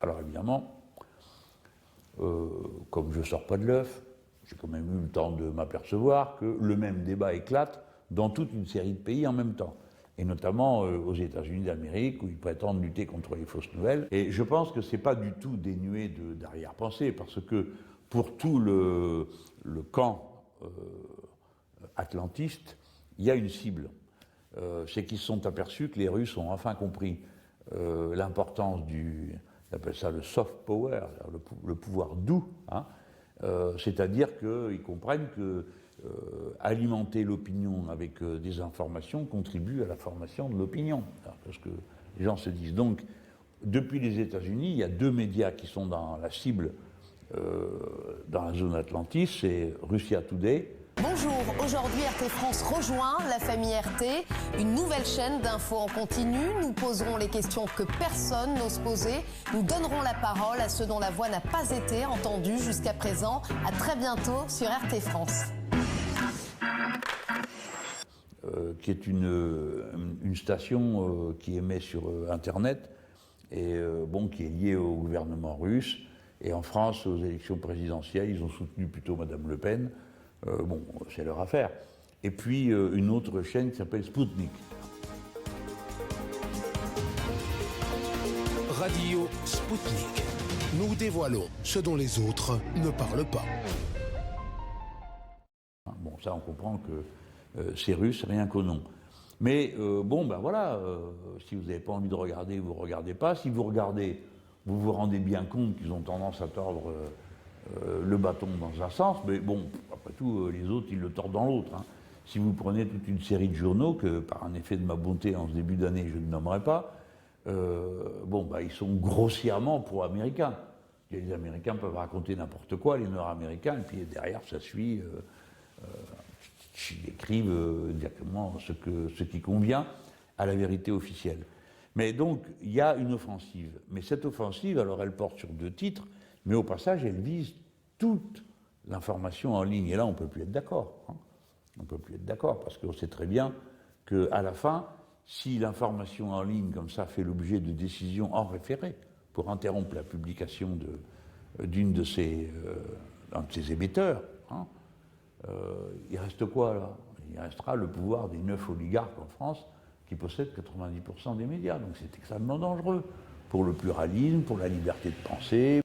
Alors évidemment, comme je ne sors pas de l'œuf, j'ai quand même eu le temps de m'apercevoir que le même débat éclate dans toute une série de pays en même temps, et notamment aux États-Unis d'Amérique, où ils prétendent lutter contre les fausses nouvelles. Et je pense que ce n'est pas du tout dénué d'arrière-pensée, parce que pour tout le camp atlantiste, il y a une cible. C'est qu'ils se sont aperçus que les Russes ont enfin compris l'importance du, on appelle ça le soft power, le pouvoir doux, hein, c'est-à-dire qu'ils comprennent que alimenter l'opinion avec des informations contribue à la formation de l'opinion. Parce que les gens se disent donc, depuis les États-Unis, il y a deux médias qui sont dans la cible dans la zone Atlantis, c'est Russia Today. Bonjour, aujourd'hui RT France rejoint la famille RT, une nouvelle chaîne d'infos en continu. Nous poserons les questions que personne n'ose poser. Nous donnerons la parole à ceux dont la voix n'a pas été entendue jusqu'à présent. À très bientôt sur RT France. Qui est une station qui émet sur Internet et qui est liée au gouvernement russe. Et en France, aux élections présidentielles, ils ont soutenu plutôt Madame Le Pen. C'est leur affaire. Et puis une autre chaîne qui s'appelle Sputnik. Radio Sputnik. Nous dévoilons ce dont les autres ne parlent pas. Bon, ça on comprend que c'est russe, rien qu'au nom. Mais si vous n'avez pas envie de regarder, vous ne regardez pas. Si vous regardez, vous vous rendez bien compte qu'ils ont tendance à tordre le bâton dans un sens, mais bon, après tout, les autres, ils le tordent dans l'autre. Hein. Si vous prenez toute une série de journaux, que par un effet de ma bonté en ce début d'année, je ne nommerai pas, ils sont grossièrement pro-américains. Les Américains peuvent raconter n'importe quoi, les Nord-Américains, et puis derrière, ça suit, ils écrivent exactement ce qui convient à la vérité officielle. Mais donc, il y a une offensive. Mais cette offensive, alors elle porte sur deux titres, mais au passage, elle vise toute l'information en ligne. Et là, on ne peut plus être d'accord. Hein. On ne peut plus être d'accord, parce qu'on sait très bien qu'à la fin, si l'information en ligne, comme ça, fait l'objet de décisions en référé pour interrompre la publication d'un de ses émetteurs, hein, il reste quoi, là? Il restera le pouvoir des 9 oligarques en France qui possèdent 90% des médias. Donc c'est extrêmement dangereux pour le pluralisme, pour la liberté de penser.